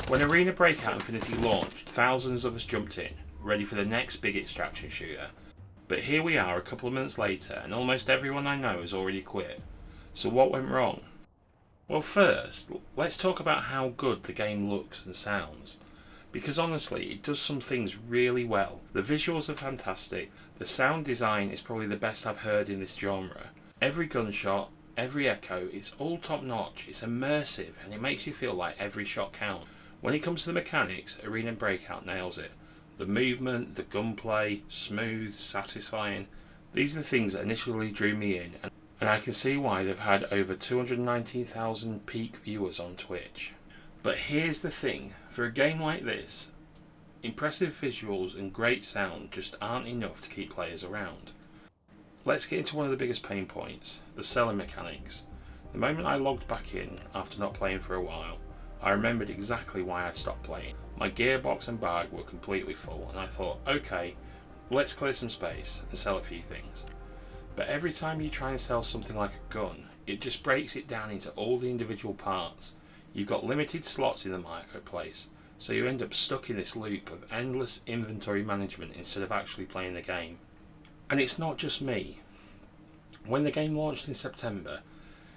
When Arena Breakout Infinity launched, thousands of us jumped in, ready for the next big extraction shooter. But here we are a couple of minutes later and almost everyone I know has already quit. So what went wrong? Well, first, let's talk about how good the game looks and sounds. Because honestly, it does some things really well. The visuals are fantastic, the sound design is probably the best I've heard in this genre. Every gunshot, every echo, it's all top notch, it's immersive and it makes you feel like every shot counts. When it comes to the mechanics, Arena Breakout nails it. The movement, the gunplay, smooth, satisfying. These are the things that initially drew me in, and I can see why they've had over 219,000 peak viewers on Twitch. But here's the thing, for a game like this, impressive visuals and great sound just aren't enough to keep players around. Let's get into one of the biggest pain points, the selling mechanics. The moment I logged back in after not playing for a while, I remembered exactly why I'd stopped playing. My gearbox and bag were completely full and I thought, okay, let's clear some space and sell a few things. But every time you try and sell something like a gun, it just breaks it down into all the individual parts. You've got limited slots in the marketplace, so you end up stuck in this loop of endless inventory management instead of actually playing the game. And it's not just me. When the game launched in September,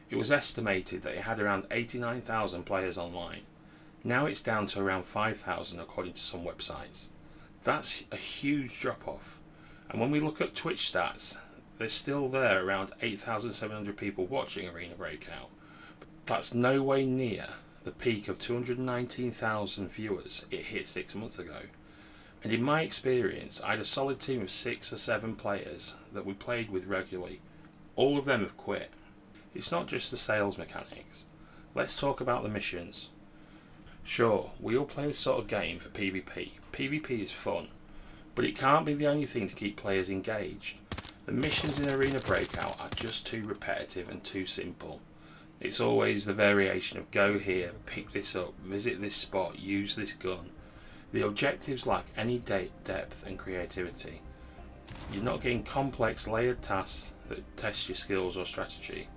it was estimated that it had around 89,000 players online. Now it's down to around 5,000 according to some websites. That's a huge drop off. And when we look at Twitch stats, there's still there around 8,700 people watching Arena Breakout. That's no way near the peak of 219,000 viewers it hit 6 months ago. And in my experience, I had a solid team of 6 or 7 players that we played with regularly. All of them have quit. It's not just the sales mechanics. Let's talk about the missions. Sure, we all play this sort of game for PvP. PvP is fun, but it can't be the only thing to keep players engaged. The missions in Arena Breakout are just too repetitive and too simple. It's always the variation of go here, pick this up, visit this spot, use this gun. The objectives lack any depth and creativity. You're not getting complex layered tasks that test your skills or strategy.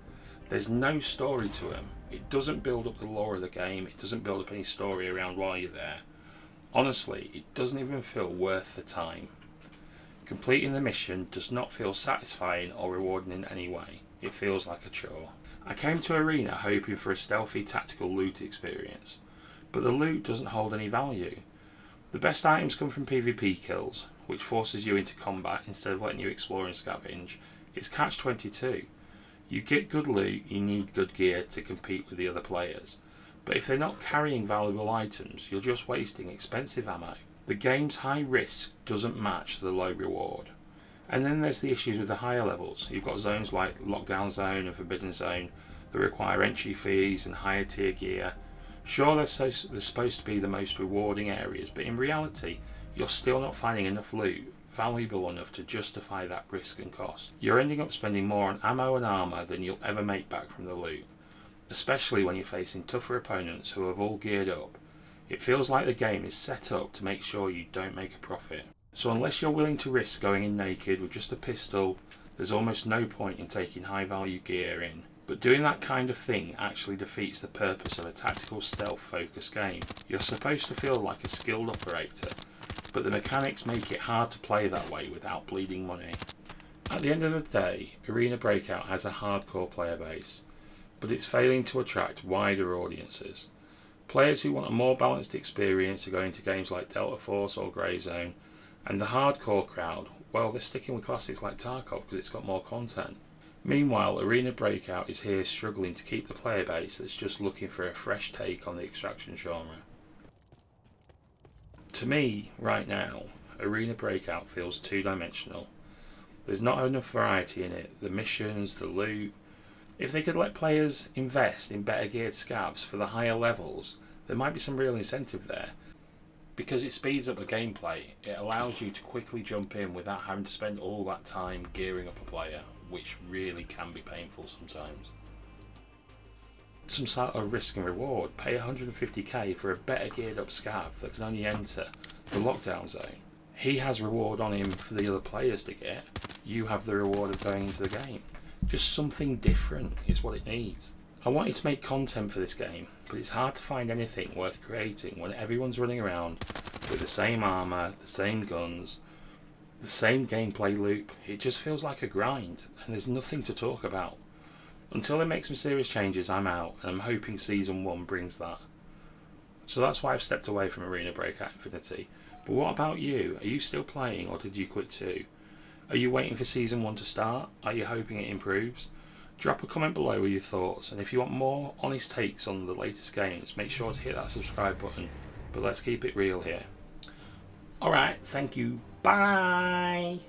There's no story to them. It doesn't build up the lore of the game, it doesn't build up any story around why you're there. Honestly, it doesn't even feel worth the time. Completing the mission does not feel satisfying or rewarding in any way. It feels like a chore. I came to Arena hoping for a stealthy tactical loot experience, but the loot doesn't hold any value. The best items come from PvP kills, which forces you into combat instead of letting you explore and scavenge. It's catch-22. You get good loot, you need good gear to compete with the other players. But if they're not carrying valuable items, you're just wasting expensive ammo. The game's high risk doesn't match the low reward. And then there's the issues with the higher levels. You've got zones like Lockdown Zone and Forbidden Zone that require entry fees and higher tier gear. Sure, they're supposed to be the most rewarding areas, but in reality, you're still not finding enough loot valuable enough to justify that risk and cost. You're ending up spending more on ammo and armour than you'll ever make back from the loot, especially when you're facing tougher opponents who have all geared up. It feels like the game is set up to make sure you don't make a profit. So unless you're willing to risk going in naked with just a pistol, there's almost no point in taking high value gear in. But doing that kind of thing actually defeats the purpose of a tactical stealth focused game. You're supposed to feel like a skilled operator, but the mechanics make it hard to play that way without bleeding money. At the end of the day, Arena Breakout has a hardcore player base, but it's failing to attract wider audiences. Players who want a more balanced experience are going to games like Delta Force or Grey Zone, and the hardcore crowd, well, they're sticking with classics like Tarkov because it's got more content. Meanwhile, Arena Breakout is here struggling to keep the player base that's just looking for a fresh take on the extraction genre. To me, right now, Arena Breakout feels two-dimensional. There's not enough variety in it, the missions, the loot. If they could let players invest in better geared scavs for the higher levels, there might be some real incentive there. Because it speeds up the gameplay, it allows you to quickly jump in without having to spend all that time gearing up a player, which really can be painful sometimes. Some sort of risk and reward. Pay 150k for a better geared up scav that can only enter the Lockdown Zone. He has reward on him for the other players to get. You have the reward of going into the game. Just something different is what it needs. I wanted to make content for this game, but it's hard to find anything worth creating when everyone's running around with the same armour, the same guns, the same gameplay loop. It just feels like a grind, and there's nothing to talk about. Until they make some serious changes, I'm out, and I'm hoping Season 1 brings that. So that's why I've stepped away from Arena Breakout Infinity. But what about you? Are you still playing, or did you quit too? Are you waiting for Season 1 to start? Are you hoping it improves? Drop a comment below with your thoughts, and if you want more honest takes on the latest games, make sure to hit that subscribe button. But let's keep it real here. Alright, thank you. Bye!